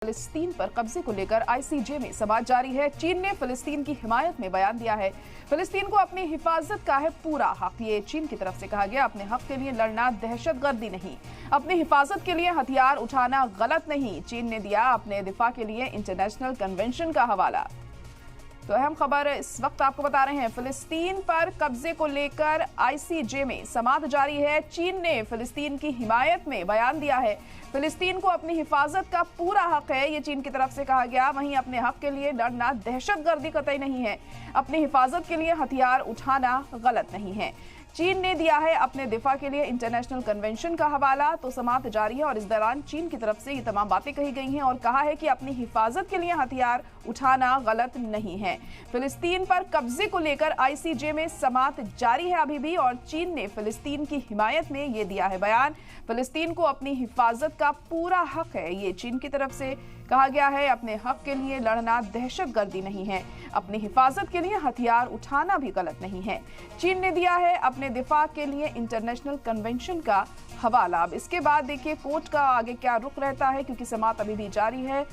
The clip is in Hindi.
फिलिस्तीन पर कब्जे को लेकर आईसीजे में समाअत जारी है। चीन ने फिलिस्तीन की हिमायत में बयान दिया है। फिलिस्तीन को अपनी हिफाजत का है पूरा हक। ये चीन की तरफ से कहा गया। अपने हक के लिए लड़ना दहशतगर्दी नहीं, अपनी हिफाजत के लिए हथियार उठाना गलत नहीं। चीन ने दिया अपने दिफा के लिए इंटरनेशनल कन्वेंशन का हवाला। तो अहम खबर इस वक्त आपको बता रहे हैं, फिलिस्तीन पर कब्जे को लेकर आईसीजे में समाअत जारी है। चीन ने फिलिस्तीन की हिमायत में बयान दिया है। फिलिस्तीन को अपनी हिफाजत का पूरा हक है, ये चीन की तरफ से कहा गया। वहीं अपने हक के लिए लड़ना दहशतगर्दी कतई नहीं है, अपनी हिफाजत के लिए हथियार उठाना गलत नहीं है। चीन ने दिया है अपने दिफा के लिए इंटरनेशनल कन्वेंशन का हवाला। तो समाअत जारी है और इस दौरान चीन की तरफ से ये तमाम बातें कही गई हैं और कहा है कि अपनी हिफाजत के लिए हथियार उठाना गलत नहीं है। फिलिस्तीन पर कब्जे को लेकर आईसीजे में समाअत जारी है अभी भी, और चीन ने फिलिस्तीन की हिमायत में ये दिया है बयान। फिलिस्तीन को अपनी हिफाजत का पूरा हक है, ये चीन की तरफ से कहा गया है। अपने हक के लिए लड़ना दहशतगर्दी नहीं है, अपनी हिफाजत के लिए हथियार उठाना भी गलत नहीं है। चीन ने दिया है अपने दिफा के लिए इंटरनेशनल कन्वेंशन का हवाला। अब इसके बाद देखिए कोर्ट का आगे क्या रुख रहता है, क्योंकि समाअत अभी भी जारी है।